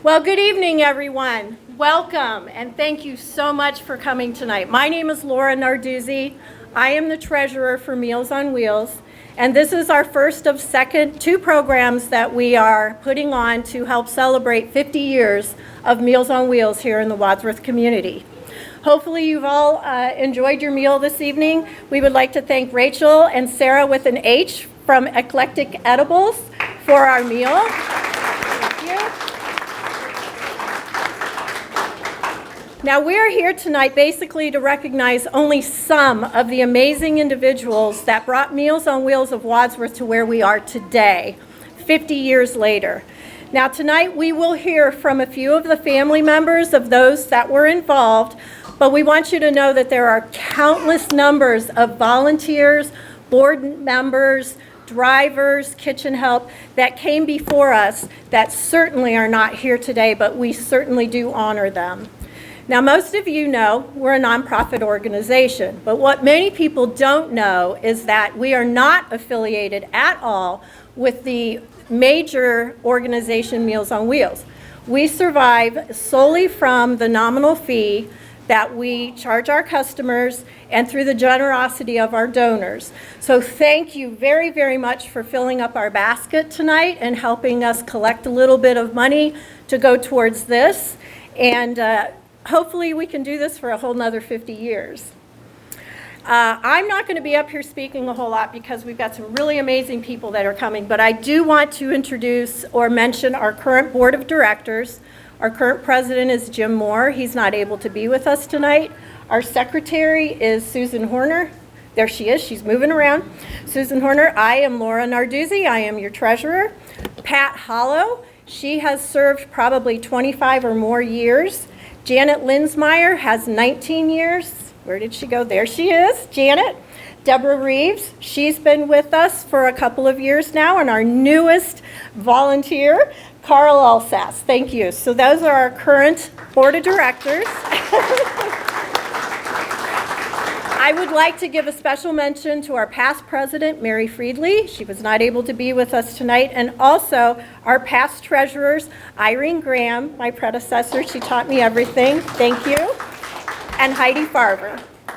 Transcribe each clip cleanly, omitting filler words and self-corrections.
Well, good evening, everyone. Welcome, and thank you so much for coming tonight. My name is Laura Narduzzi. I am the treasurer for Meals on Wheels, and this is our first of two programs that we are putting on to help celebrate 50 years of Meals on Wheels here in the Wadsworth community. Hopefully you've all enjoyed your meal this evening. We would like to thank Rachel and Sarah with an H from Eclectic Edibles for our meal. Thank you. Now, we're here tonight basically to recognize only some of the amazing individuals that brought Meals on Wheels of Wadsworth to where we are today, 50 years later. Now, tonight we will hear from a few of the family members of those that were involved, but we want you to know that there are countless numbers of volunteers, board members, drivers, kitchen help that came before us that certainly are not here today, but we certainly do honor them. Now, most of you know we're a nonprofit organization, but what many people don't know is that we are not affiliated at all with the major organization Meals on Wheels. We survive solely from the nominal fee that we charge our customers and through the generosity of our donors. So thank you very, very much for filling up our basket tonight and helping us collect a little bit of money to go towards this. And hopefully we can do this for a whole nother 50 years. I'm not going to be up here speaking a whole lot because we've got some really amazing people that are coming, but I do want to introduce or mention our current board of directors. Our current president is Jim Moore. He's not able to be with us tonight. Our secretary is Susan Horner. There she is. She's moving around. Susan Horner. I am Laura Narduzzi. I am your treasurer. Pat Hollow. She has served probably 25 or more years. Janet Linsmeyer has 19 years. Where did she go? There she is, Janet. Deborah Reeves, she's been with us for a couple of years now, and our newest volunteer, Carl Alsace. Thank you. So those are our current board of directors. I would like to give a special mention to our past president, Mary Friedley. She was not able to be with us tonight. And also our past treasurers, Irene Graham, my predecessor. She taught me everything. Thank you. And Heidi Farver. I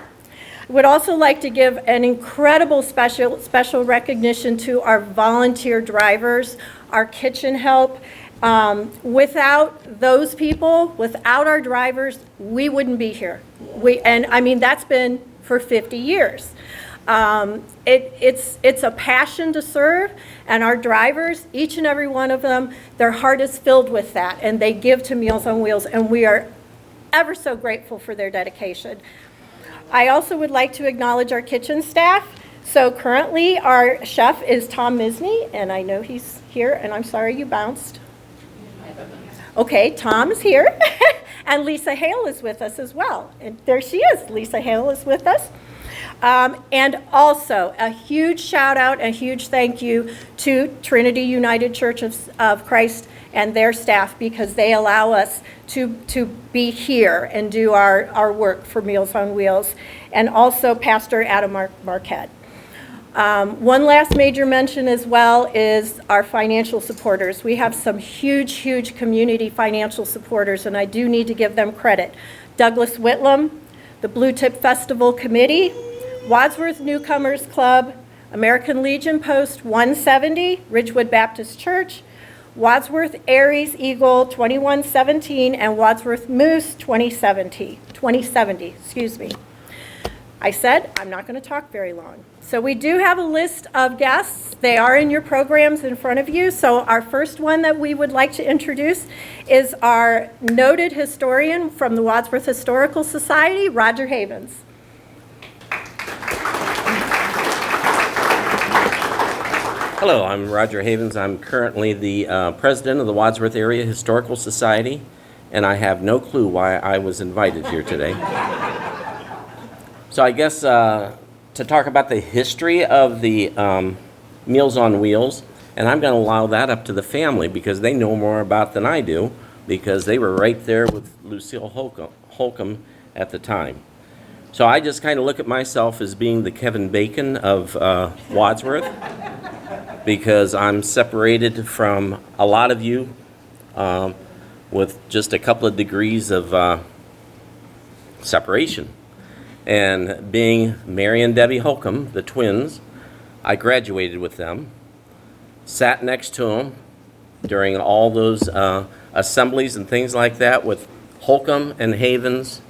would also like to give an incredible special recognition to our volunteer drivers, our kitchen help. Without those people, without our drivers, we wouldn't be here. That's been for 50 years. It's a passion to serve, and our drivers, each and every one of them, their heart is filled with that, and they give to Meals on Wheels, and we are ever so grateful for their dedication. I also would like to acknowledge our kitchen staff. So currently our chef is Tom Misney, and I know he's here, and I'm sorry you bounced. Okay, Tom is here. And Lisa Hale is with us as well. And there she is. Lisa Hale is with us. And also a huge shout out, a huge thank you to Trinity United Church of Christ and their staff, because they allow us to be here and do our work for Meals on Wheels. And also Pastor Adam Marquette. One last major mention as well is our financial supporters. We have some huge community financial supporters, and I do need to give them credit. Douglas Whitlam, the Blue Tip Festival Committee, Wadsworth Newcomers Club, American Legion Post 170, Ridgewood Baptist Church, Wadsworth Aries Eagle 2117, and Wadsworth Moose 2070. I said I'm not going to talk very long. So we do have a list of guests. They are in your programs in front of you. So our first one that we would like to introduce is our noted historian from the Wadsworth Historical Society, Roger Havens. Hello, I'm Roger Havens. I'm currently the president of the Wadsworth Area Historical Society, and I have no clue why I was invited here today. So I guess to talk about the history of the Meals on Wheels, and I'm going to allow that up to the family because they know more about than I do, because they were right there with Lucille Holcomb at the time. So I just kind of look at myself as being the Kevin Bacon of Wadsworth, because I'm separated from a lot of you with just a couple of degrees of separation. And being Mary and Debbie Holcomb, the twins, I graduated with them, sat next to them during all those assemblies and things like that with Holcomb and Havens.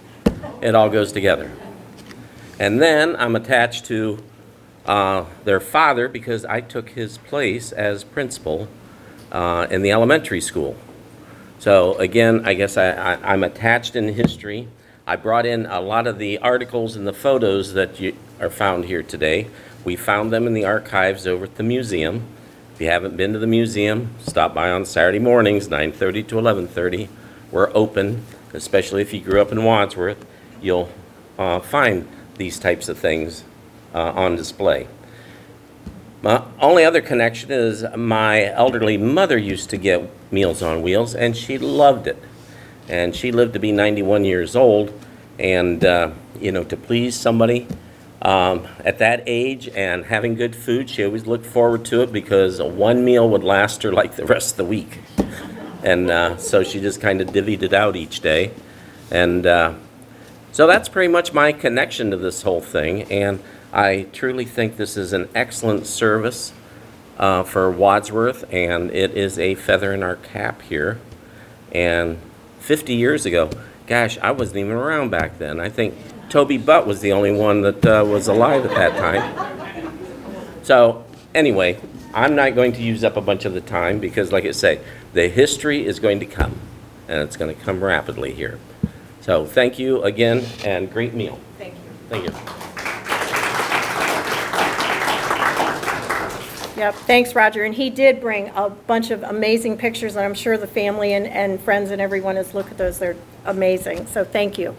It all goes together. And then I'm attached to their father because I took his place as principal in the elementary school. So again, I guess I'm attached in history. I brought in a lot of the articles and the photos that are found here today. We found them in the archives over at the museum. If you haven't been to the museum, stop by on Saturday mornings, 9:30 to 11:30. We're open, especially if you grew up in Wadsworth. You'll find these types of things on display. My only other connection is my elderly mother used to get Meals on Wheels, and she loved it. And she lived to be 91 years old, and to please somebody at that age and having good food, she always looked forward to it because one meal would last her like the rest of the week. And so she just kind of divvied it out each day. And so that's pretty much my connection to this whole thing, and I truly think this is an excellent service for Wadsworth, and it is a feather in our cap here. And 50 years ago, gosh, I wasn't even around back then. I think Toby Butt was the only one that was alive at that time. So anyway, I'm not going to use up a bunch of the time because, like I say, the history is going to come, and it's going to come rapidly here. So thank you again, and great meal. Thank you. Thank you. Yep, thanks, Roger. And he did bring a bunch of amazing pictures, and I'm sure the family and friends and everyone has looked at those. They're amazing, so thank you.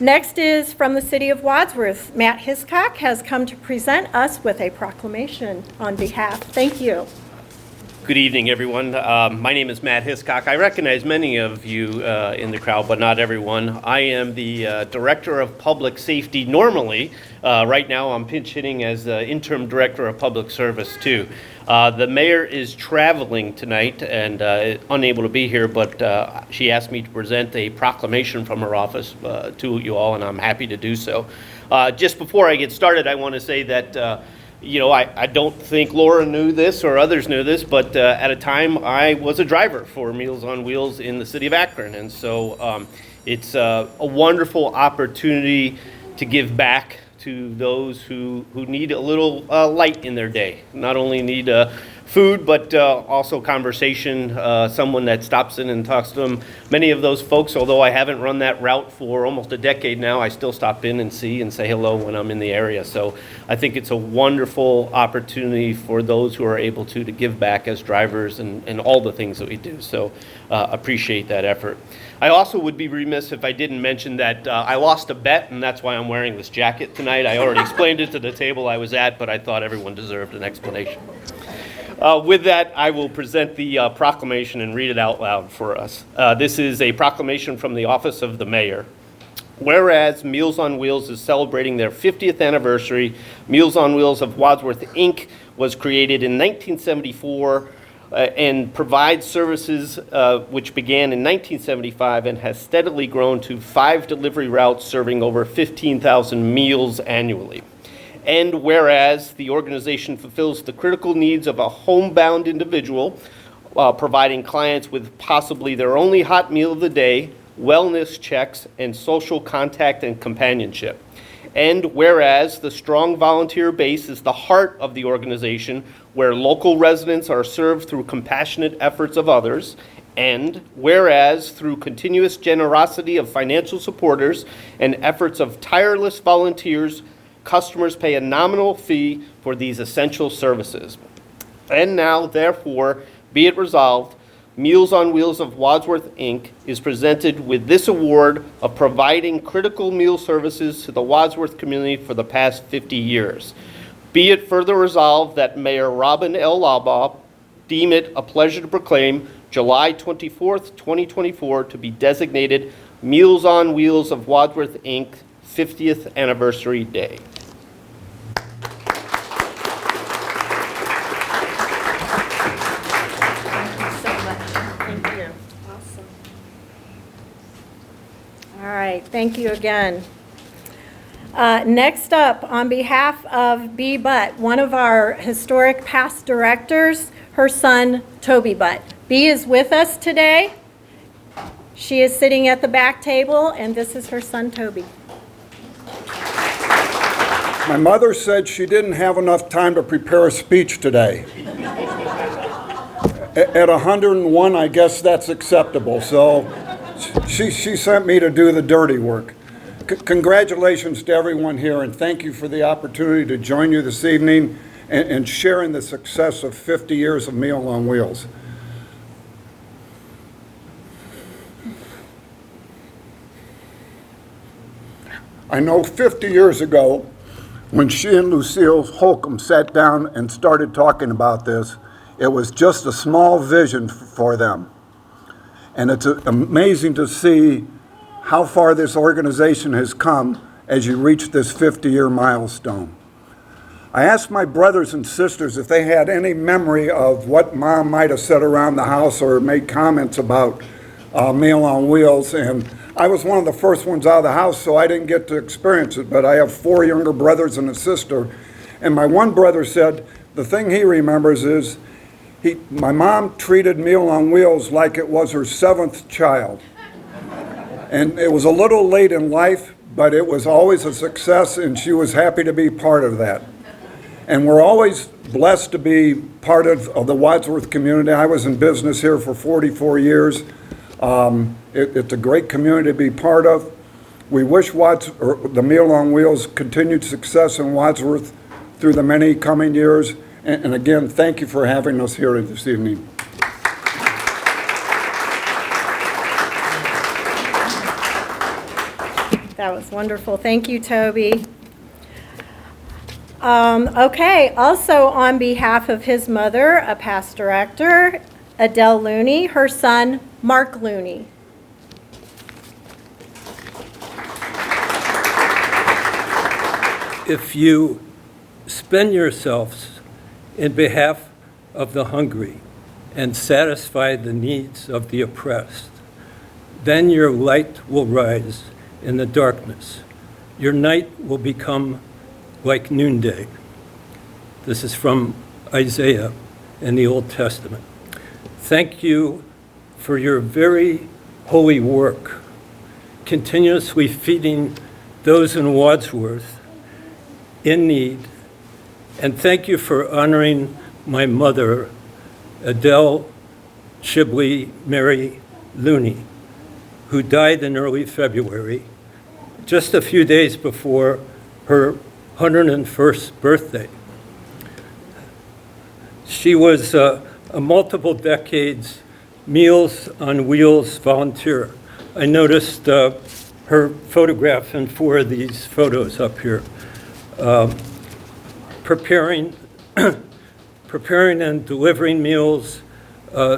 Next is from the City of Wadsworth. Matt Hiscock has come to present us with a proclamation on behalf. Thank you. Good evening, everyone. My name is Matt Hiscock. I recognize many of you in the crowd, but not everyone. I am the Director of Public Safety normally. Right now, I'm pinch hitting as the Interim Director of Public Service, too. The mayor is traveling tonight and unable to be here, but she asked me to present a proclamation from her office to you all, and I'm happy to do so. Just before I get started, I want to say that I don't think Laura knew this or others knew this, but at a time I was a driver for Meals on Wheels in the city of Akron. And so it's a wonderful opportunity to give back to those who need a little light in their day. Not only need food, but also conversation, someone that stops in and talks to them. Many of those folks, although I haven't run that route for almost a decade now, I still stop in and see and say hello when I'm in the area. So I think it's a wonderful opportunity for those who are able to give back as drivers and all the things that we do. So appreciate that effort. I also would be remiss if I didn't mention that I lost a bet, and that's why I'm wearing this jacket tonight. I already explained it to the table I was at, but I thought everyone deserved an explanation. With that, I will present the proclamation and read it out loud for us. This is a proclamation from the office of the mayor. Whereas Meals on Wheels is celebrating their 50th anniversary, Meals on Wheels of Wadsworth, Inc. was created in 1974 and provides services which began in 1975 and has steadily grown to 5 delivery routes serving over 15,000 meals annually. And whereas the organization fulfills the critical needs of a homebound individual, providing clients with possibly their only hot meal of the day, wellness checks, and social contact and companionship. And whereas the strong volunteer base is the heart of the organization, where local residents are served through compassionate efforts of others, and whereas through continuous generosity of financial supporters and efforts of tireless volunteers, customers pay a nominal fee for these essential services. And now, therefore, be it resolved, Meals on Wheels of Wadsworth, Inc. is presented with this award of providing critical meal services to the Wadsworth community for the past 50 years. Be it further resolved that Mayor Robin L. Labaugh deem it a pleasure to proclaim July 24th, 2024 to be designated Meals on Wheels of Wadsworth, Inc. 50th Anniversary Day. Thank you again. Next up, on behalf of B. Butt, one of our historic past directors, her son, Toby Butt. B is with us today. She is sitting at the back table, and this is her son, Toby. My mother said she didn't have enough time to prepare a speech today. At 101, I guess that's acceptable, so she sent me to do the dirty work. Congratulations to everyone here, and thank you for the opportunity to join you this evening and share in the success of 50 years of Meals on Wheels. I know 50 years ago, when she and Lucille Holcomb sat down and started talking about this, it was just a small vision for them. And it's amazing to see how far this organization has come as you reach this 50-year milestone. I asked my brothers and sisters if they had any memory of what Mom might have said around the house or made comments about Meals on Wheels, and I was one of the first ones out of the house, so I didn't get to experience it, but I have 4 younger brothers and a sister, and my one brother said the thing he remembers is my mom treated Meals on Wheels like it was her 7th child. And it was a little late in life, but it was always a success, and she was happy to be part of that. And we're always blessed to be part of the Wadsworth community. I was in business here for 44 years. It's a great community to be part of. We wish the Meals on Wheels continued success in Wadsworth through the many coming years. And again, thank you for having us here this evening. That was wonderful. Thank you, Toby. Okay, also on behalf of his mother, a past director, Adele Looney, her son, Mark Looney. If you spend yourselves in behalf of the hungry and satisfy the needs of the oppressed, then your light will rise in the darkness. Your night will become like noonday. This is from Isaiah in the Old Testament. Thank you for your very holy work, continuously feeding those in Wadsworth in need. And thank you for honoring my mother, Adele Shibley Mary Looney, who died in early February, just a few days before her 101st birthday. She was a multiple decades Meals on Wheels volunteer. I noticed her photograph in 4 of these photos up here, preparing and delivering meals,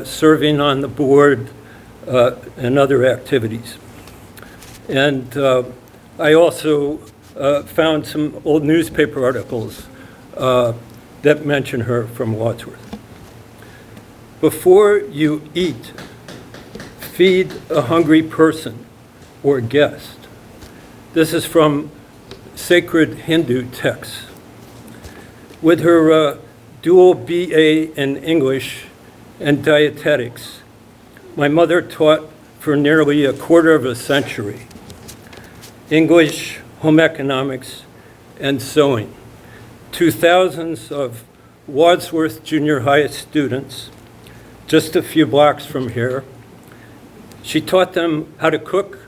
serving on the board, and other activities. And I also found some old newspaper articles that mention her from Wadsworth. Before you eat, feed a hungry person or guest. This is from sacred Hindu texts. With her dual BA in English and dietetics, my mother taught for nearly a quarter of a century English, home economics, and sewing to thousands of Wadsworth Junior High students just a few blocks from here. She taught them how to cook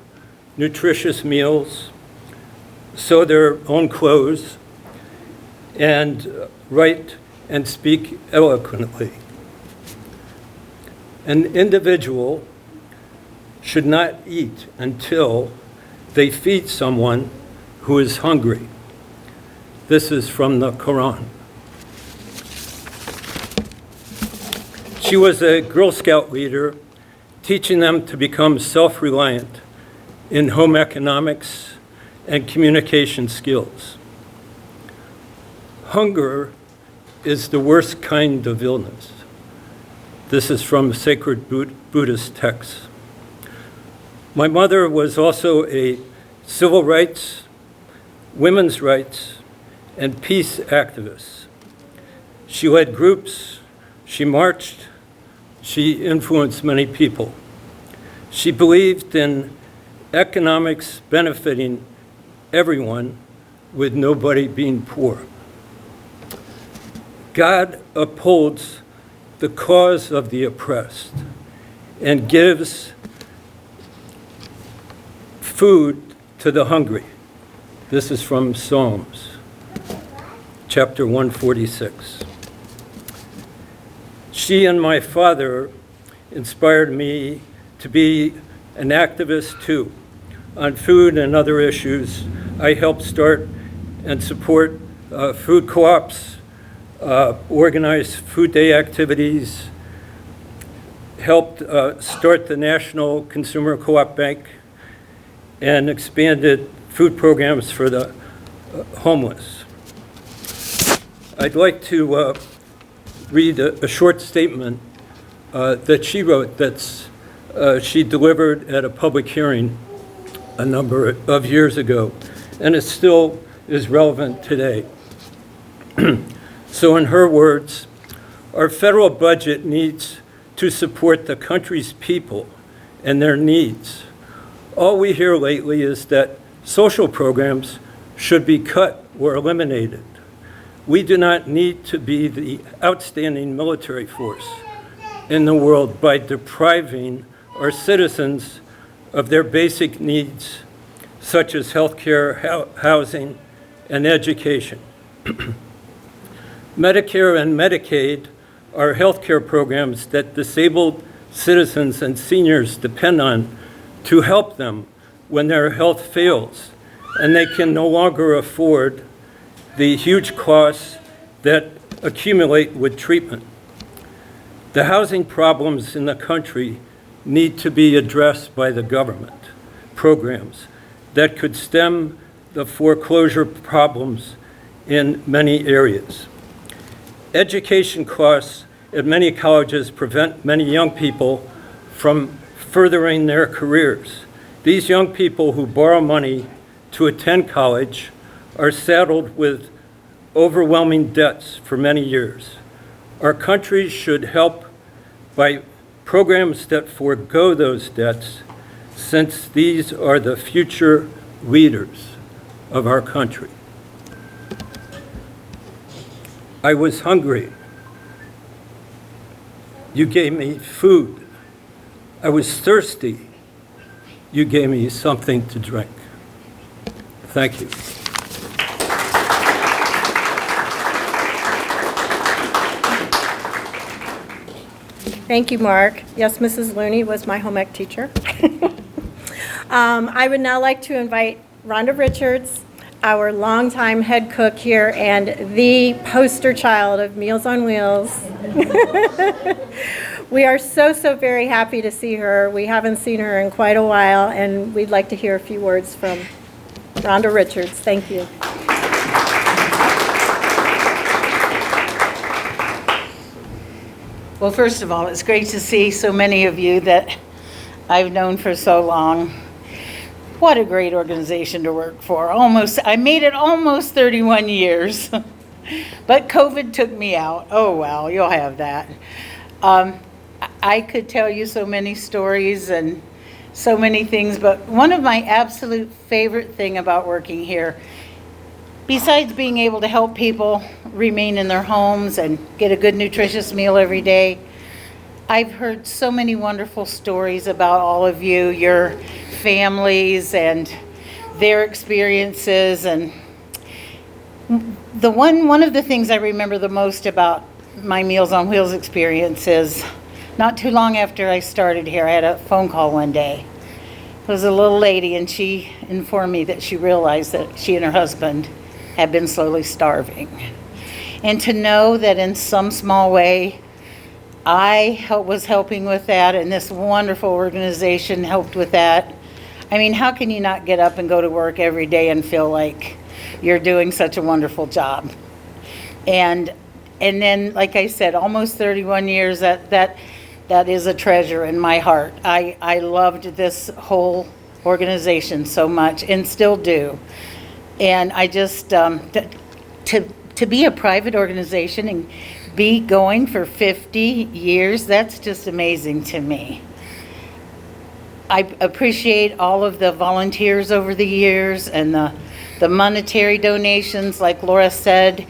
nutritious meals, sew their own clothes, and write and speak eloquently. An individual should not eat until they feed someone who is hungry. This is from the Quran. She was a Girl Scout leader, teaching them to become self-reliant in home economics and communication skills. Hunger is the worst kind of illness. This is from sacred Buddhist texts. My mother was also a civil rights, women's rights, and peace activists. She led groups, she marched, she influenced many people. She believed in economics benefiting everyone with nobody being poor. God upholds the cause of the oppressed and gives food to the hungry. This is from Psalms, chapter 146. She and my father inspired me to be an activist too. On food and other issues, I helped start and support food co-ops, organize food day activities, helped start the National Consumer Co-op Bank, and expanded food programs for the homeless. I'd like to read a short statement that she wrote that's she delivered at a public hearing a number of years ago, and it still is relevant today. So in her words, our federal budget needs to support the country's people and their needs. All we hear lately is that social programs should be cut or eliminated. We do not need to be the outstanding military force in the world by depriving our citizens of their basic needs, such as healthcare, housing, and education. Medicare and Medicaid are healthcare programs that disabled citizens and seniors depend on to help them when their health fails and they can no longer afford the huge costs that accumulate with treatment. The housing problems in the country need to be addressed by the government, programs that could stem the foreclosure problems in many areas. Education costs at many colleges prevent many young people from furthering their careers. These young people who borrow money to attend college are saddled with overwhelming debts for many years. Our country should help by programs that forego those debts, since these are the future leaders of our country. I was hungry. You gave me food. I was thirsty. You gave me something to drink. Thank you. Thank you, Mark. Yes, Mrs. Looney was my home ec teacher. I would now like to invite Rhonda Richards, our longtime head cook here and the poster child of Meals on Wheels. We are so very happy to see her. We haven't seen her in quite a while, and we'd like to hear a few words from Rhonda Richards. Thank you. Well, first of all, it's great to see so many of you that I've known for so long. What a great organization to work for. I made it almost 31 years, but COVID took me out. Oh, well, you'll have that. I could tell you so many stories and so many things, but one of my absolute favorite thing about working here, besides being able to help people remain in their homes and get a good nutritious meal every day, I've heard so many wonderful stories about all of you, your families and their experiences. And one of the things I remember the most about my Meals on Wheels experience is not too long after I started here, I had a phone call one day. It was a little lady, and she informed me that she realized that she and her husband had been slowly starving. And to know that in some small way, I was helping with that, and this wonderful organization helped with that. I mean, how can you not get up and go to work every day and feel like you're doing such a wonderful job? And then, like I said, almost 31 years, that is a treasure in my heart. I loved this whole organization so much and still do. And I just, to be a private organization and be going for 50 years, that's just amazing to me. I appreciate all of the volunteers over the years and the monetary donations. Like Laura said,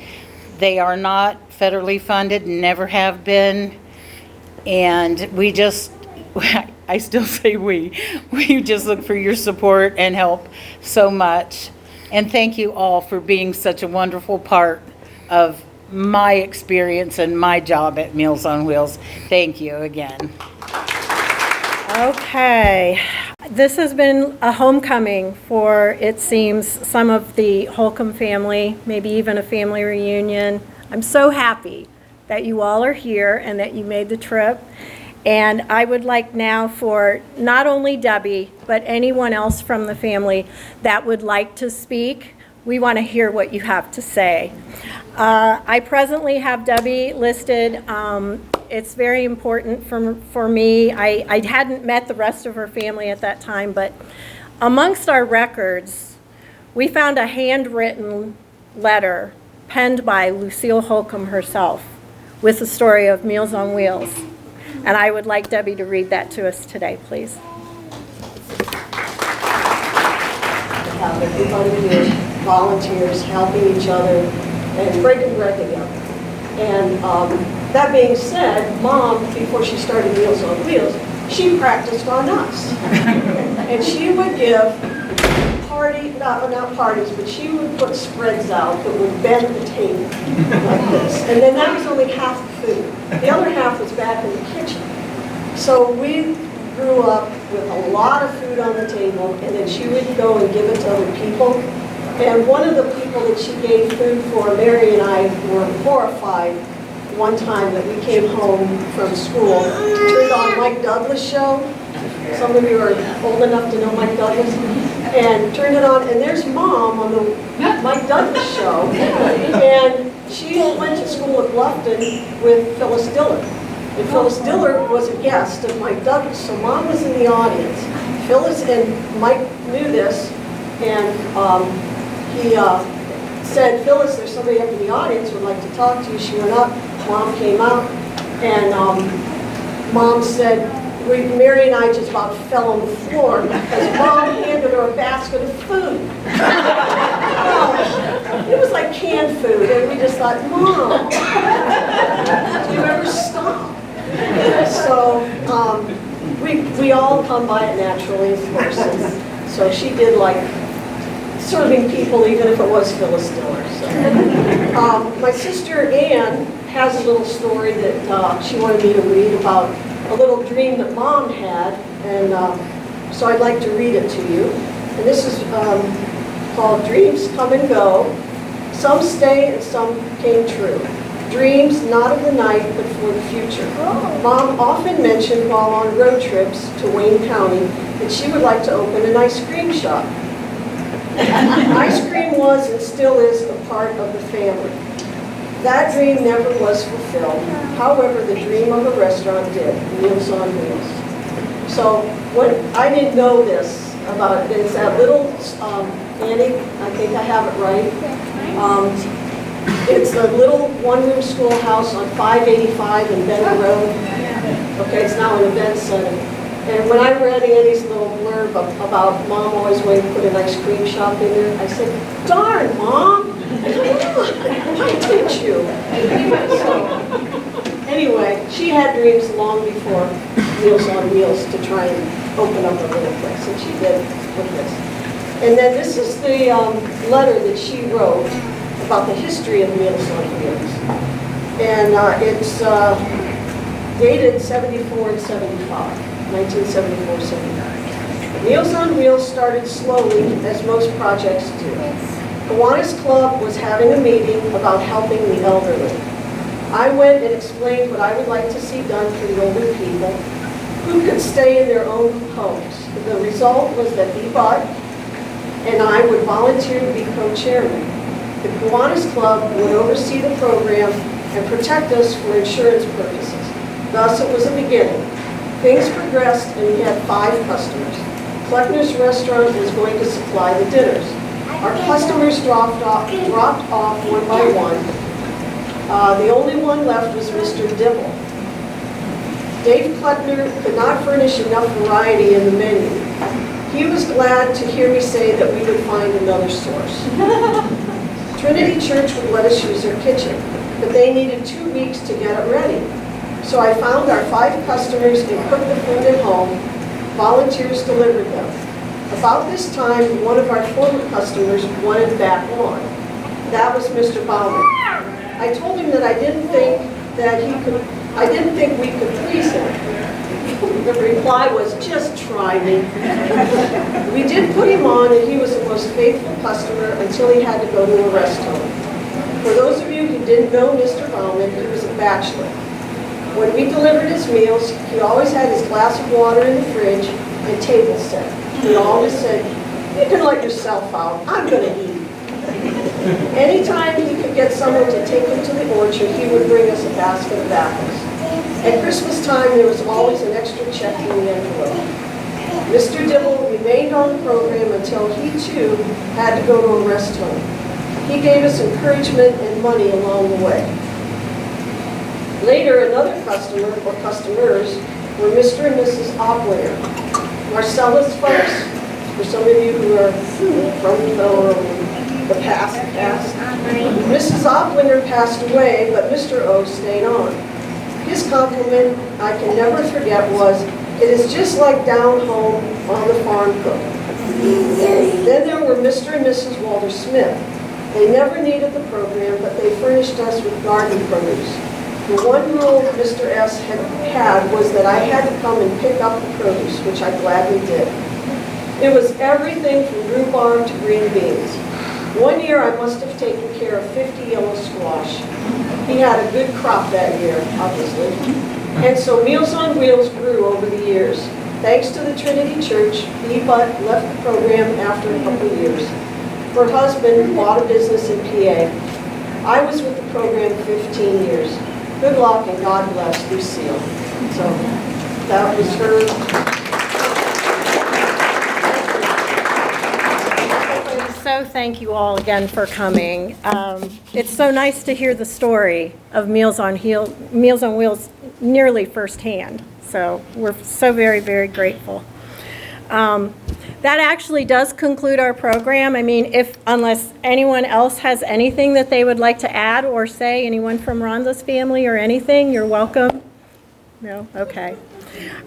they are not federally funded, never have been. And we just, I still say we just look for your support and help so much. And thank you all for being such a wonderful part of my experience and my job at Meals on Wheels. Thank you again. Okay, this has been a homecoming for, it seems, some of the Holcomb family, maybe even a family reunion. I'm so happy that you all are here and that you made the trip. And I would like now for not only Debbie, but anyone else from the family that would like to speak, we want to hear what you have to say. I presently have Debbie listed. It's very important for me. I hadn't met the rest of her family at that time, but amongst our records, we found a handwritten letter penned by Lucille Holcomb herself with the story of Meals on Wheels. And I would like Debbie to read that to us today, please. Have everybody here, volunteers helping each other and breaking bread together. And that being said, Mom, before she started Meals on Wheels, she practiced on us. And she would give not parties, but she would put spreads out that would bend the table like this. And then that was only half the food. The other half was back in the kitchen. So we grew up with a lot of food on the table, and then she would go and give it to other people. And one of the people that she gave food for, Mary and I were horrified one time that we came home from school, turned on Mike Douglas show. Some of you are old enough to know Mike Douglas. And turned it on, and there's Mom on the Mike Douglas show. And she went to school at Bluffton with Phyllis Dillard. And Phyllis Dillard was a guest of Mike Douglas, so Mom was in the audience. Phyllis and Mike knew this, and he said, Phyllis, there's somebody up in the audience who would like to talk to you. She went up, Mom came out, and Mom said, Mary and I just about fell on the floor because Mom handed her a basket of food. It was like canned food, and we just thought, Mom, do you ever stop? So we all come by it naturally, of course. And so she did like serving people, even if it was Phyllis Dillard. So. My sister Ann has a little story that she wanted me to read about a little dream that Mom had, and so I'd like to read it to you. And this is called Dreams Come and Go. Some stay and some came true. Dreams not of the night, but for the future. Mom often mentioned while on road trips to Wayne County that she would like to open an ice cream shop. Ice cream was and still is a part of the family. That dream never was fulfilled. However, the dream of a restaurant did, Meals on Wheels. So when I didn't know this about it, it's that little, Annie, I think I have it right. It's a little one-room schoolhouse on 585 in Bender Road. Okay, it's now an event center. And when I read Annie's little blurb about Mom always wanted to put an ice cream shop in there, I said, darn, Mom, I teach you. So, anyway, she had dreams long before Meals on Wheels to try and open up a little place, and she did with this. And then this is the letter that she wrote about the history of Meals on Wheels. And it's dated 74 and 75. 1974, 79. Meals on Wheels started slowly, as most projects do. Kiwanis Club was having a meeting about helping the elderly. I went and explained what I would like to see done for the older people who could stay in their own homes. The result was that Bebot and I would volunteer to be co-chairman. The Kiwanis Club would oversee the program and protect us for insurance purposes. Thus, it was a beginning. Things progressed, and we had 5 customers. Kleckner's Restaurant was going to supply the dinners. Our customers dropped off one by one. The only one left was Mr. Dibble. Dave Kleckner could not furnish enough variety in the menu. He was glad to hear me say that we would find another source. Trinity Church would let us use their kitchen, but they needed 2 weeks to get it ready. So I found our 5 customers and cooked the food at home. Volunteers delivered them. About this time, one of our former customers wanted back on. That was Mr. Bauman. I told him that I didn't think we could please him. The reply was, just try me. We did put him on, and he was the most faithful customer until he had to go to a rest home. For those of you who didn't know Mr. Bauman, he was a bachelor. When we delivered his meals, he always had his glass of water in the fridge and table set. He always said, you can let yourself out, I'm gonna eat. Anytime he could get someone to take him to the orchard, he would bring us a basket of apples. At Christmas time, there was always an extra check in the envelope. Mr. Dibble remained on the program until he too had to go to a rest home. He gave us encouragement and money along the way. Later, another customer, or customers, were Mr. and Mrs. Oplinger. Marcellus folks, for some of you who are from the past. Mrs. Oplinger passed away, but Mr. O stayed on. His compliment I can never forget was, it is just like down home on the farm cook. Then there were Mr. and Mrs. Walter Smith. They never needed the program, but they furnished us with garden produce. The one rule Mr. S. had was that I had to come and pick up the produce, which I gladly did. It was everything from rhubarb to green beans. One year I must have taken care of 50 yellow squash. He had a good crop that year, obviously. And so Meals on Wheels grew over the years. Thanks to the Trinity Church, Lee Butt left the program after a couple of years. Her husband bought a business in PA. I was with the program 15 years. Good luck and God bless Lucille. So that was her. So thank you all again for coming. It's so nice to hear the story of Meals on Wheels nearly firsthand. So we're so very, very grateful. That actually does conclude our program. I mean, unless anyone else has anything that they would like to add or say, anyone from Rhonda's family or anything, you're welcome. No? Okay.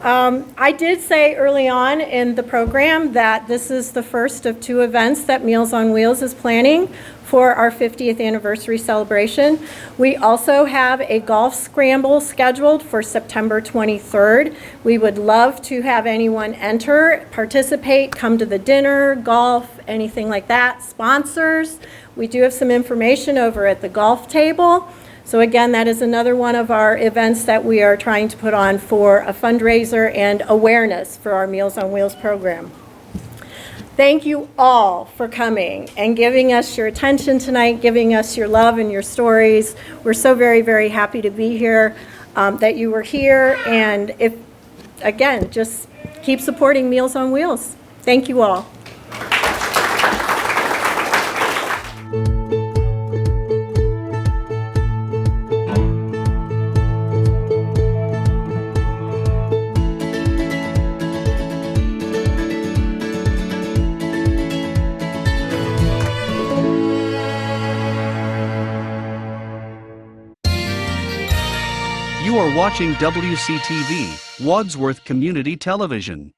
I did say early on in the program that this is the first of 2 events that Meals on Wheels is planning for our 50th anniversary celebration. We also have a golf scramble scheduled for September 23rd. We would love to have anyone enter, participate, come to the dinner, golf, anything like that. Sponsors, we do have some information over at the golf table. So again, that is another one of our events that we are trying to put on for a fundraiser and awareness for our Meals on Wheels program. Thank you all for coming and giving us your attention tonight, giving us your love and your stories. We're so very, very happy to be here, that you were here. And again, just keep supporting Meals on Wheels. Thank you all. You are watching WCTV, Wadsworth Community Television.